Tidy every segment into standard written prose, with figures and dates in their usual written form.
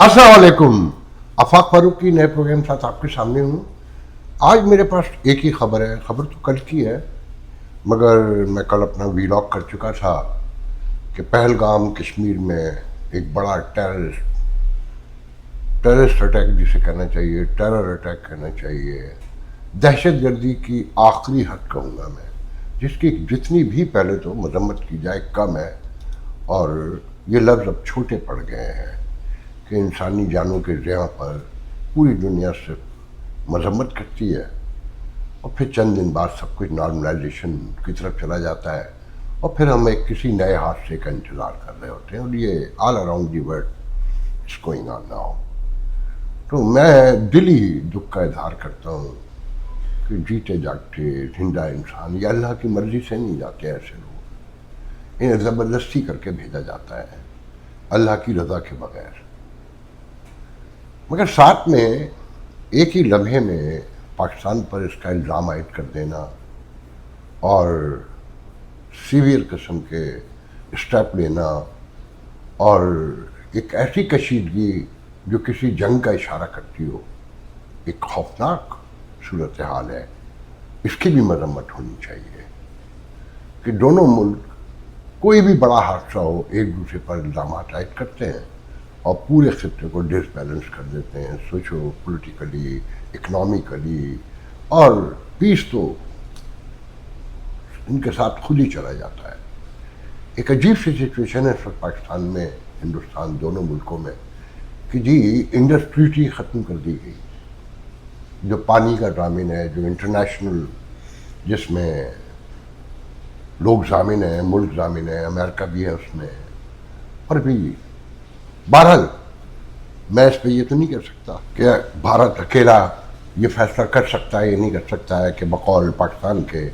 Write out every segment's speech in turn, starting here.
अस्सलाम वालेकुम। आफाक फारूक की नए प्रोग्राम साथ आपके सामने हूँ। आज मेरे पास एक ही खबर है। खबर तो कल की है, मगर मैं कल अपना वीलॉग कर चुका था कि पहलगाम कश्मीर में एक बड़ा टेररिस्ट अटैक जिसे कहना चाहिए, टेरर अटैक कहना चाहिए, दहशत गर्दी की आखिरी हद कहूँगा मैं, जिसकी जितनी भी पहले तो मजम्मत की जाए कम है। और ये लफ्ज़ अब छोटे पड़ गए हैं कि इंसानी जानों के ज़िया पर पूरी दुनिया से मजम्मत करती है और फिर चंद दिन बाद सब कुछ नॉर्मलाइजेशन की तरफ चला जाता है और फिर हम एक किसी नए हादसे का इंतज़ार कर रहे होते हैं। और ये all around the world is going on now. तो मैं दिली दुख का इजहार करता हूँ कि जीते जागते जिंदा इंसान ये अल्लाह की मर्ज़ी से नहीं जाते ऐसे लोग, इन्हें ज़बरदस्ती करके भेजा जाता है अल्लाह की रज़ा के बगैर। मगर साथ में एक ही लम्हे में पाकिस्तान पर इसका इल्ज़ाम आयद कर देना और सीवियर किस्म के स्टेप लेना और एक ऐसी कशीदगी जो किसी जंग का इशारा करती हो, एक खौफनाक सूरत हाल है। इसकी भी मरम्मत होनी चाहिए कि दोनों मुल्क कोई भी बड़ा हादसा हो एक दूसरे पर इल्ज़ाम आयद करते हैं और पूरे खित्ते को डिसबैलेंस कर देते हैं, सोशो पॉलिटिकली, इकनॉमिकली, और पीस तो इनके साथ खुद ही चला जाता है। एक अजीब सी सिचुएशन है इस वक्त पाकिस्तान में, हिंदुस्तान, दोनों मुल्कों में, कि जी इंडस ट्रीटी ख़त्म कर दी गई, जो पानी का ज़ामिन है, जो इंटरनेशनल, जिसमें लोग ज़ामिन हैं, मुल्क ज़ामिन है, अमेरिका भी है उसमें। और भी बहरहाल मैं इस पर ये तो नहीं कह सकता कि भारत अकेला ये फैसला कर सकता है, ये नहीं कर सकता है कि बकौल पाकिस्तान के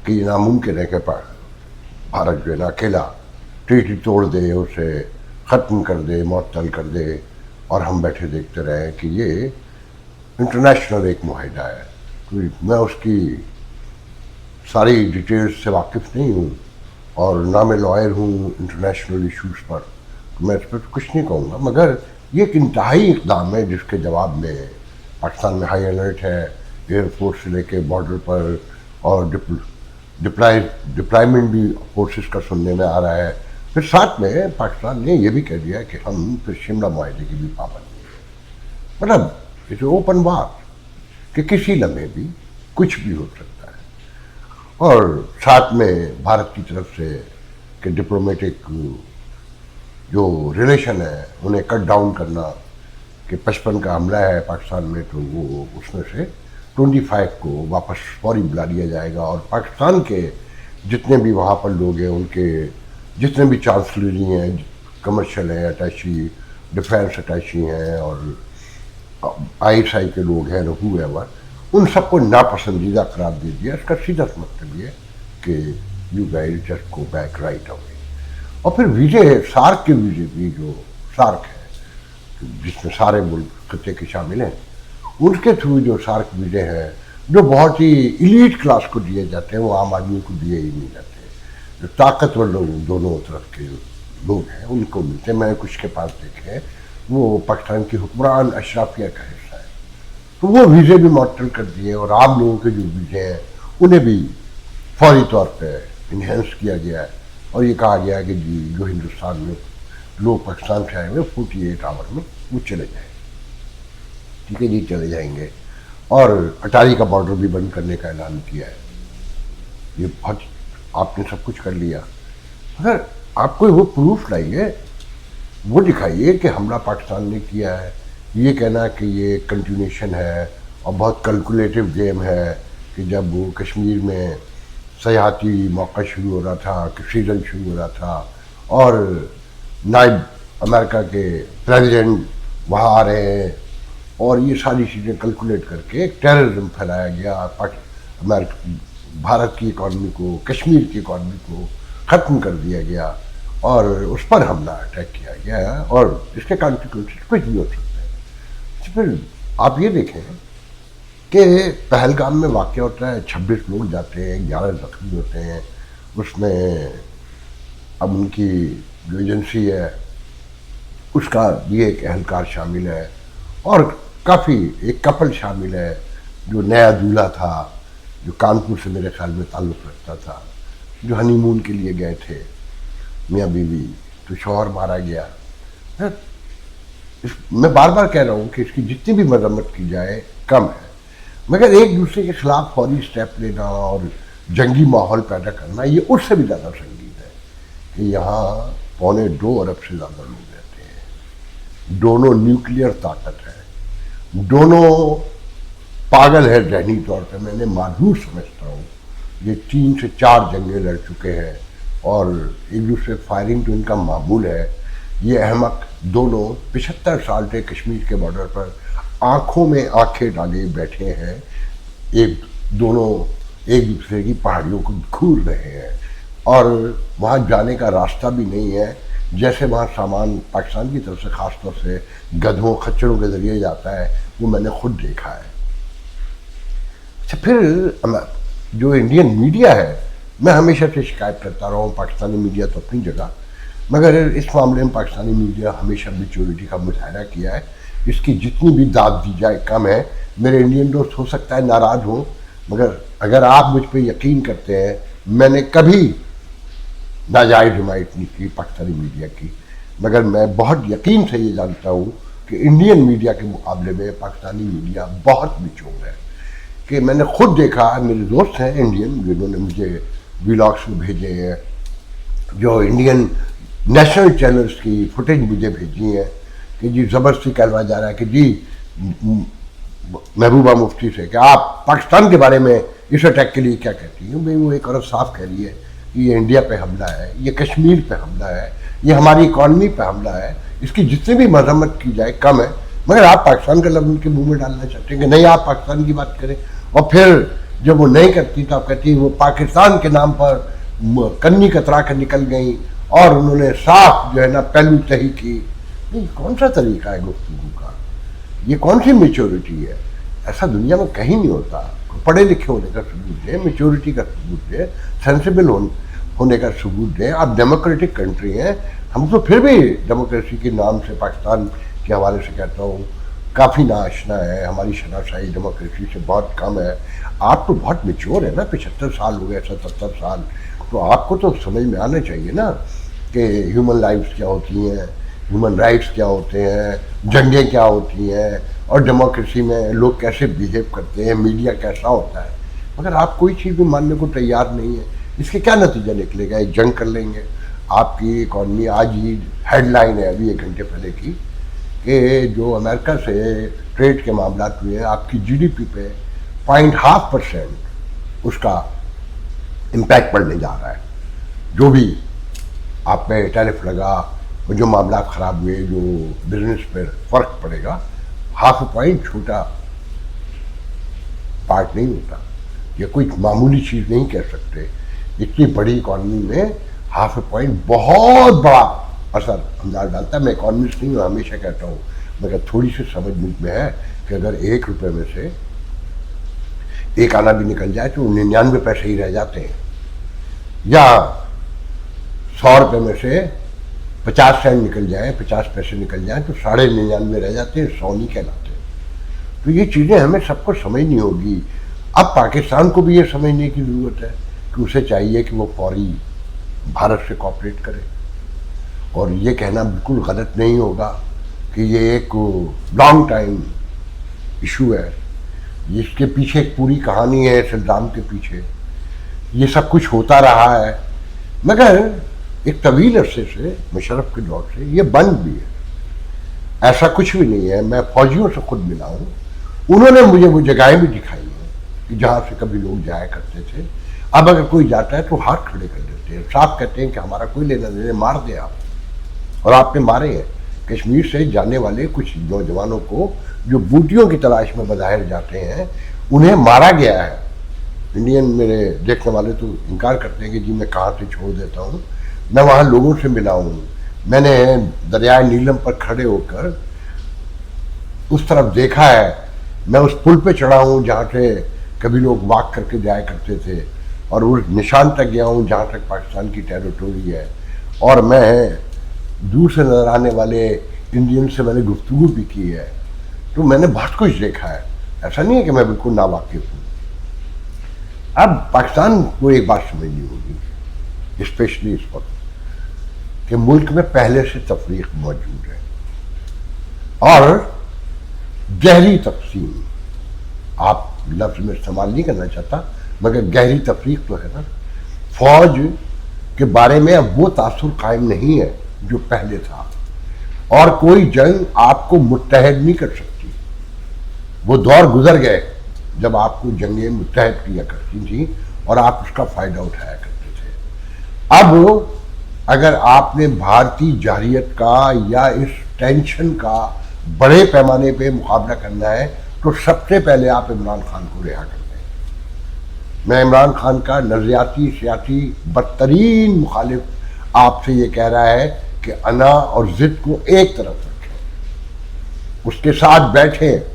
कि ये नामुमकिन है कि भारत जो है ना अकेला ट्रीटी तोड़ दे, उसे ख़त्म कर दे, मुअत्तल कर दे और हम बैठे देखते रहें कि ये इंटरनेशनल एक मुआहिदा है। तो मैं उसकी सारी डिटेल्स से वाकिफ़ नहीं हूँ और ना मैं लॉयर हूँ इंटरनेशनल इशूज़ पर, तो मैं इस पर तो कुछ नहीं कहूँगा। मगर ये एक इंतहाई इक़दाम है जिसके जवाब में पाकिस्तान में हाई अलर्ट है, एयरफोर्स से लेके बॉर्डर पर, और डिप्लॉयमेंट भी फोर्सेस का सुनने में आ रहा है। फिर साथ में पाकिस्तान ने यह भी कह दिया कि हम फिर शिमला मुआहदे की भी पाबंदी है। मतलब इट्स ओपन वार कि किसी लम्हे भी कुछ भी हो सकता है। और साथ में भारत की तरफ से कि डिप्लोमेटिक जो रिलेशन है उन्हें कट डाउन करना, कि 55 का हमला है पाकिस्तान में तो वो उसमें से 25 को वापस फौरी बुला लिया जाएगा और पाकिस्तान के जितने भी वहाँ पर लोग हैं, उनके जितने भी चांसलरी हैं, कमर्शियल हैं, अटैची, डिफेंस अटैची हैं और ISI के लोग हैं, हुएवर, उन सबको नापसंदीदा करार दे दिया। इसका सीधा मतलब ये कि you guys just go back right away. और फिर वीज़े, सार्क के वीज़े भी, जो सार्क है जिसमें सारे मुल्क खत्ते के शामिल हैं, उनके थ्रू जो सार्क वीज़े हैं जो बहुत ही इलीट क्लास को दिए जाते हैं, वो आम आदमी को दिए ही नहीं जाते। जो ताकतवर लोग दोनों तरफ के लोग हैं उनको मिलते हैं। मैंने कुछ के पास देखे, वो पाकिस्तान की हुक्मरान अशराफिया का हिस्सा है, तो वो वीज़े भी मअतल कर दिए और आम लोगों के जो वीज़े हैं उन्हें भी फौरी तौर पर इन्हेंस किया गया है। और ये कहा गया है कि जी जो हिंदुस्तान में लोग पाकिस्तान से आए हुए 48 आवर में वो चले जाए। ठीक है जी, चले जाएंगे। और अटारी का बॉर्डर भी बंद करने का ऐलान किया है। ये बहुत, आपने सब कुछ कर लिया, अगर आप कोई वो प्रूफ लाइए, वो दिखाइए कि हमला पाकिस्तान ने किया है। ये कहना कि ये कंटिन्यूशन है और बहुत कैलकुलेटिव गेम है कि जब वो कश्मीर में सयाहती मौका शुरू हो रहा था, कि सीज़न शुरू हो रहा था और नायब अमेरिका के प्रेसिडेंट वहाँ आ रहे हैं और ये सारी चीज़ें कैलकुलेट करके एक टेररिज्म फैलाया गया, भारत की इकॉनमी को, कश्मीर की इकॉनमी को ख़त्म कर दिया गया और उस पर हमला अटैक किया गया और इसके कॉन्सिक्वेंसेस कुछ भी हो सकते हैं। तो फिर आप ये देखें कि पहलगाम में वाक़या होता है, 26 लोग जाते हैं, 11 ज़ख्मी होते हैं। उसमें अब उनकी जो एजेंसी है اس کا بھی ایک اہلکار شامل ہے، اور کافی ایک کپل شامل ہے جو نیا دولہا تھا، جو کانپور سے میرے خیال میں تعلق رکھتا تھا، جو ہنی مون کے لیے گئے تھے میاں بیوی، تو شوہر مارا گیا۔ میں بار بار کہہ رہا ہوں کہ اس کی جتنی بھی مذمت کی جائے کم ہے، مگر ایک دوسرے کے خلاف فوری سٹیپ لینا اور جنگی ماحول پیدا کرنا یہ اس سے بھی زیادہ سنگین ہے کہ یہاں 2.25 ارب سے زیادہ لوگ رہتے ہیں، دونوں نیوکلیئر طاقت ہے، دونوں پاگل ہے ذہنی طور پہ۔ میں نے معذور سمجھتا ہوں، یہ 3 سے 4 جنگیں لڑ چکے ہیں اور ایک دوسرے فائرنگ تو ان کا معمول ہے۔ یہ احمق دونوں 75 سال سے کشمیر کے بارڈر پر آنکھوں میں آنکھیں ڈالے بیٹھے ہیں، دونوں ایک دوسرے کی پہاڑیوں کو گھور رہے ہیں، اور وہاں جانے کا راستہ بھی نہیں ہے۔ جیسے وہاں سامان پاکستان کی طرف سے خاص طور سے گدھوں خچروں کے ذریعے جاتا ہے، وہ میں نے خود دیکھا ہے۔ اچھا، پھر جو انڈین میڈیا ہے، میں ہمیشہ سے شکایت کرتا رہا ہوں، پاکستانی میڈیا تو اپنی جگہ، مگر اس معاملے میں پاکستانی میڈیا ہمیشہ میچورٹی کا مظاہرہ کیا ہے۔ اس کی جتنی بھی داد دی جائے کم ہے۔ میرے انڈین دوست ہو سکتا ہے ناراض ہوں، مگر اگر آپ مجھ پہ یقین کرتے ہیں، میں نے کبھی ناجائز حمایت نہیں کی پاکستانی میڈیا کی، مگر میں بہت یقین سے یہ جانتا ہوں کہ انڈین میڈیا کے مقابلے میں پاکستانی میڈیا بہت میچور ہے۔ کہ میں نے خود دیکھا، میرے دوست ہیں انڈین جنہوں نے مجھے ویلاگس میں بھیجے ہیں، جو انڈین نیشنل چینلز کی فوٹیج مجھے بھیجی ہیں کہ جی زبردستی کہلوایا جا رہا ہے کہ جی محبوبہ مفتی سے کہ آپ پاکستان کے بارے میں اس اٹیک کے لیے کیا کہتی ہیں؟ بھئی وہ ایک عورت صاف کہہ رہی ہے کہ یہ انڈیا پہ حملہ ہے، یہ کشمیر پہ حملہ ہے، یہ ہماری اکانومی پہ حملہ ہے، اس کی جتنی بھی مذمت کی جائے کم ہے، مگر آپ پاکستان کا لفظ ان کے منہ میں ڈالنا چاہتے ہیں کہ نہیں آپ پاکستان کی بات کریں، اور پھر جب وہ نہیں کرتی تو آپ کہتی ہیں وہ پاکستان کے نام پر کنی کترا کر نکل گئیں اور انہوں نے صاف جو ہے نا پہلو تہی کی۔ یہ کون سا طریقہ ہے گفتگو کا؟ یہ کون سی میچورٹی ہے؟ ایسا دنیا میں کہیں نہیں ہوتا۔ پڑھے لکھے ہونے کا ثبوت دیں، میچورٹی کا ثبوت دیں، سینسیبل ہونے کا ثبوت دیں۔ آپ ڈیموکریٹک کنٹری ہیں، ہم تو پھر بھی ڈیموکریسی کے نام سے پاکستان کے حوالے سے کہتا ہوں کافی ناآشنا ہے، ہماری شناسائی ڈیموکریسی سے بہت کم ہے۔ آپ تو بہت میچور ہیں نا، 75 سال ہو گئے، 77 سال، تو آپ کو تو سمجھ میں آنا چاہیے نا کہ ہیومن لائفز کیا ہوتی ہیں، ہیومن رائٹس کیا ہوتے ہیں، جنگیں کیا ہوتی ہیں، اور ڈیموکریسی میں لوگ کیسے بیہیو کرتے ہیں، میڈیا کیسا ہوتا ہے۔ مگر آپ کوئی چیز بھی ماننے کو تیار نہیں ہے۔ اس کے کیا نتیجہ نکلے گا؟ ایک جنگ کر لیں گے۔ آپ کی اکانومی آج ہی ہیڈ لائن ہے ابھی 1 گھنٹے پہلے کی کہ جو امریکہ سے ٹریڈ کے معاملات ہوئے ہیں، آپ کی جی ڈی پی پہ 0.5% اس کا امپیکٹ پڑنے جا رہا ہے۔ جو بھی آپ پہ ٹیرف لگا، جو معاملات خراب ہوئے، جو بزنس پہ فرق پڑے گا، 0.5 پوائنٹ چھوٹا پارٹ نہیں ہوتا۔ یہ کوئی معمولی چیز نہیں کہہ سکتے۔ اتنی بڑی اکانومی میں 0.5 پوائنٹ بہت بڑا اثر انداز ڈالتا ہے۔ میں اکانومسٹ نہیں ہوں، ہمیشہ کہتا ہوں، مگر تھوڑی سی سمجھ مجھ میں ہے کہ اگر 1 روپے میں سے 1 آنا بھی نکل جائے تو 99 پیسے ہی رہ جاتے ہیں، یا 100 روپے میں سے 50 سینٹ نکل جائیں، 50 پیسے نکل جائیں تو 99.5 رہ جاتے ہیں، 100 نہیں کہلاتے۔ تو یہ چیزیں ہمیں سب کو سمجھنی ہوگی۔ اب پاکستان کو بھی یہ سمجھنے کی ضرورت ہے کہ اسے چاہیے کہ وہ فوری بھارت سے کوآپریٹ کرے، اور یہ کہنا بالکل غلط نہیں ہوگا کہ یہ ایک لانگ ٹائم ایشو ہے، اس کے پیچھے ایک پوری کہانی ہے، اس الزام کے پیچھے یہ سب کچھ ہوتا رہا ہے، مگر ایک طویل عرصے سے مشرف کے دور سے یہ بند بھی ہے۔ ایسا کچھ بھی نہیں ہے۔ میں فوجیوں سے خود ملا ہوں، انہوں نے مجھے وہ جگہیں بھی دکھائی ہیں کہ جہاں سے کبھی لوگ جایا کرتے تھے۔ اب اگر کوئی جاتا ہے تو ہاتھ کھڑے کر دیتے ہیں، صاف کہتے ہیں کہ ہمارا کوئی لینا دینا، مار دیں آپ، اور آپ نے مارے ہیں۔ کشمیر سے جانے والے کچھ نوجوانوں کو جو بوٹیوں کی تلاش میں بظاہر جاتے ہیں، انہیں مارا گیا ہے۔ انڈین میرے دیکھنے والے تو انکار کرتے ہیں کہ جی میں کہاں سے چھوڑ دیتا ہوں۔ میں وہاں لوگوں سے ملا ہوں، میں نے دریائے نیلم پر کھڑے ہو کر اس طرف دیکھا ہے، میں اس پل پہ چڑھا ہوں جہاں سے کبھی لوگ واک کر کے جایا کرتے تھے، اور اس نشان تک گیا ہوں جہاں تک پاکستان کی ٹیریٹوری ہے، اور میں دور سے نظر آنے والے इंडियन से मैंने गुफ्तगू भी की है, तो मैंने बहुत कुछ देखा है, ऐसा नहीं है कि मैं बिल्कुल नावाकिफ हूँ। अब पाकिस्तान को एक बात समझनी होगी, स्पेशली इस वक्त, कि मुल्क में पहले से तफरीक मौजूद है और गहरी तकसीम, आप लफ्ज़ में इस्तेमाल नहीं करना चाहता मगर गहरी तफरीक तो है ना। फौज के बारे में अब वो तासुर कायम नहीं है जो पहले था, और कोई जंग आपको मुत्तहद नहीं कर सकती। वो दौर गुजर गए जब आपको जंगें मुत्तहद किया करती थी और आप उसका फ़ायदा उठाया करते थे। अब अगर आपने भारतीय जारहियत का या इस टेंशन का बड़े पैमाने पे मुकाबला करना है तो सबसे पहले आप इमरान खान को रिहा कर दें। मैं इमरान खान का नज़रियाती सियासी बदतरीन मुखालिफ आपसे ये कह रहा है कि अना और ज़िद को एक तरफ रखें, उसके साथ बैठें,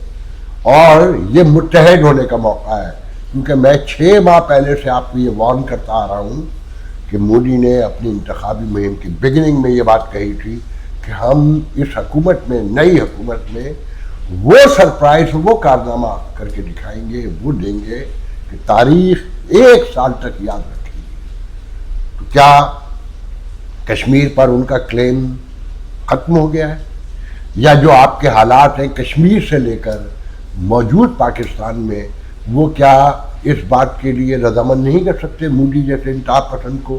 और ये मुत्तहद होने का मौका है। क्योंकि मैं 6 माह पहले से आपको ये वार्न करता आ रहा हूँ कि मोदी ने अपनी इंतखाबी मुहिम की बिगिनिंग में ये बात कही थी कि हम इस हुकूमत में, नई हुकूमत में, वो सरप्राइज, वो कारनामा करके दिखाएंगे, वो देंगे कि तारीख 1 साल तक याद रखेगी। तो क्या कश्मीर पर उनका क्लेम ख़त्म हो गया है, या जो आपके हालात हैं कश्मीर से लेकर मौजूद पाकिस्तान में, वो क्या इस बात के लिए रजामंद नहीं कर सकते मोदी जैसे इंतहा पसंद को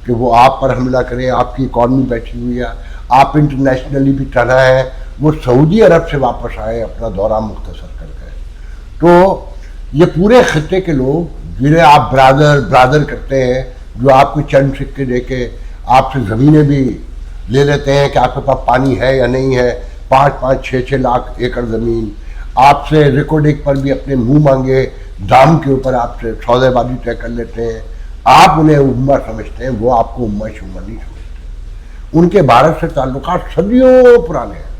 कि वो आप पर हमला करें? आपकी इकॉनमी बैठी हुई है, आप इंटरनेशनली भी टना है, वो सऊदी अरब से वापस आए, अपना दौरा मुख्तसर कर गए। तो ये पूरे खत्ते के लोग जिन्हें आप ब्रादर करते हैं, जो आपको चंद सिक्के दे के आपसे ज़मीनें भी ले लेते हैं कि आपके पास पानी है या नहीं है, 5-5, 6-6 लाख एकड़ ज़मीन आपसे रिकॉर्डिंग पर भी अपने मुंह मांगे दाम के ऊपर आपसे सौदेबाजी तय कर लेते हैं। आप उन्हें उम्मा समझते हैं, वो आपको उम्मा शुम्मा नहीं समझते। उनके भारत से ताल्लुकात सदियों पुराने हैं,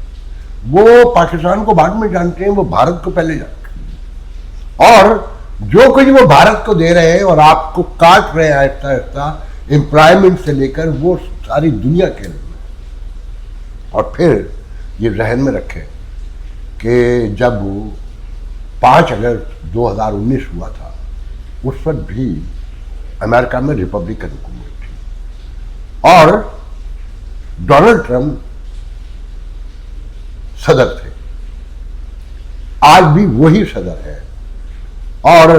वो पाकिस्तान को बाद में जानते हैं, वो भारत को पहले जानते हैं। और जो कुछ वो भारत को दे रहे हैं और आपको काट रहे हैं आहिस्ता आहिस्ता, एम्प्लॉयमेंट से लेकर, वो सारी दुनिया के लिए। और फिर ये जहन में रखें कि जब 5 अगस्त 2019 हुआ था, उस वक्त भी अमेरिका में रिपब्लिकन हुकूमत थी और डोनाल्ड ट्रंप सदर थे। आज भी वही सदर है और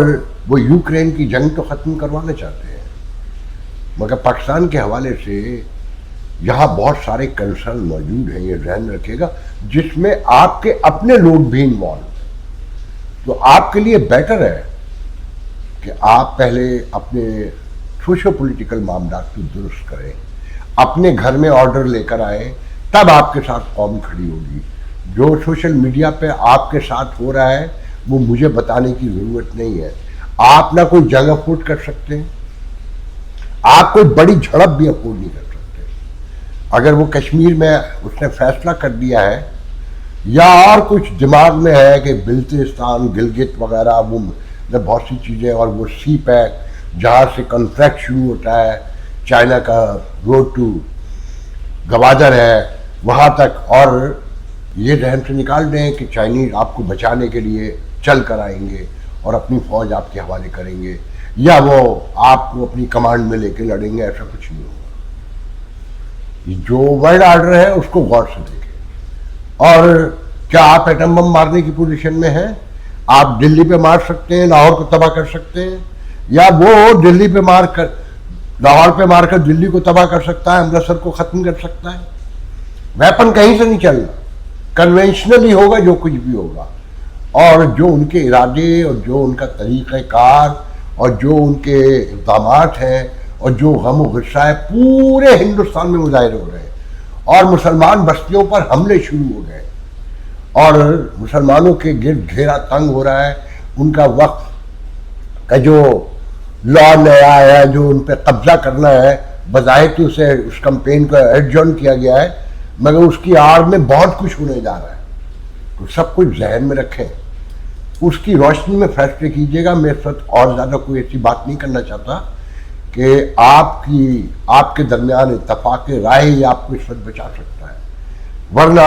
वो यूक्रेन की जंग तो ख़त्म करवाना चाहते हैं, मगर पाकिस्तान के हवाले से यहाँ बहुत सारे कंसर्न मौजूद हैं, ये ध्यान रखिएगा, जिसमें आपके अपने लोग भी इन्वॉल्व हैं। तो आपके लिए बेटर है कि आप पहले अपने सोशो पॉलिटिकल मामला को दुरुस्त करें, अपने घर में ऑर्डर लेकर आए, तब आपके साथ कौम खड़ी होगी। जो सोशल मीडिया पे आपके साथ हो रहा है वो मुझे बताने की ज़रूरत नहीं है। आप ना कोई जंग अफोर्ड कर सकते हैं, आप कोई बड़ी झड़प भी अफोर्ड नहीं कर सकते। अगर वो कश्मीर में उसने फैसला कर दिया है या और कुछ दिमाग में है कि बल्तिस्तान, गिलगित वगैरह, वो बहुत सी चीज़ें, और वो सी पैक जहाँ से कॉन्ट्रैक्ट शुरू होता है, चाइना का रोड टू गवादर है वहाँ तक, और ये जहन से निकाल दें कि चाइनीज आपको बचाने के लिए चल कर आएंगे और अपनी फौज आपके हवाले करेंगे, या वो आपको अपनी कमांड में लेके लड़ेंगे, ऐसा कुछ नहीं होगा। जो वर्ल्ड ऑर्डर है उसको गौर से देखें। और क्या आप एटम बम मारने की पोजीशन में हैं? आप दिल्ली पे मार सकते हैं, लाहौर को तबाह कर सकते हैं, या वो दिल्ली पे मार कर, लाहौर पे मारकर दिल्ली को तबाह कर सकता है, अमृतसर को ख़त्म कर सकता है? वेपन कहीं से नहीं चलना, कन्वेंशनली होगा जो कुछ भी होगा। और जो उनके इरादे और जो उनका तरीक़ाकार और जो उनके इक़दाम हैं और जो गम और गुस्सा है, पूरे हिंदुस्तान में मुजाहिर हो रहे हैं, और मुसलमान बस्तियों पर हमले शुरू हो गए और मुसलमानों के गिर्द घेरा तंग हो रहा है। उनका वक्त का जो लॉ नया है, जो उन पर कब्जा करना है, बजाय कि उसे उस कैंपेन को एडजॉर्न किया गया है, मगर उसकी आड़ में बहुत कुछ होने जा रहा है। तो सब कुछ जहन में रखें, उसकी रोशनी में फैसले कीजिएगा। मैं इस वक्त और ज़्यादा कोई ऐसी बात नहीं करना चाहता कि आपके दरमियान इत्तफाक राय ही आपको इस वक्त बचा सकता है। ورنہ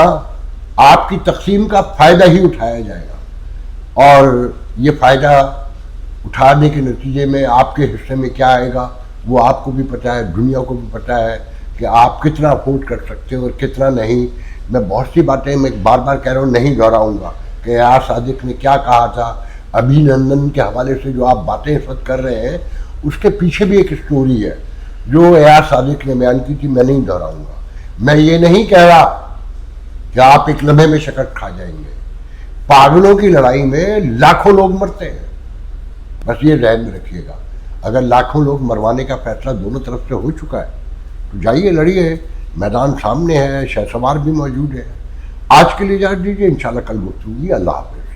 آپ کی تقسیم کا فائدہ ہی اٹھایا جائے گا، اور یہ فائدہ اٹھانے کے نتیجے میں آپ کے حصے میں کیا آئے گا وہ آپ کو بھی پتہ ہے، دنیا کو بھی پتہ ہے کہ آپ کتنا افورڈ کر سکتے ہو اور کتنا نہیں۔ میں بہت سی باتیں میں بار بار کہہ رہا ہوں، نہیں دہراؤں گا کہ ایاز صادق نے کیا کہا تھا، ابھی نندن کے حوالے سے جو آپ باتیں اس وقت کر رہے ہیں اس کے پیچھے بھی ایک اسٹوری ہے جو ایاز صادق نے بیان کی تھی، میں نہیں دہراؤں گا۔ میں یہ نہیں کہہ رہا کہ آپ ایک لمحے میں شکست کھا جائیں گے، پاگلوں کی لڑائی میں لاکھوں لوگ مرتے ہیں، بس یہ ذہن میں رکھیے گا۔ اگر لاکھوں لوگ مروانے کا فیصلہ دونوں طرف سے ہو چکا ہے تو جائیے لڑیے، میدان سامنے ہے، شہ سوار بھی موجود ہے۔ آج کے لیے اجازت دیجیے، انشاءاللہ کل گفتگو ہوگی۔ اللہ حافظ۔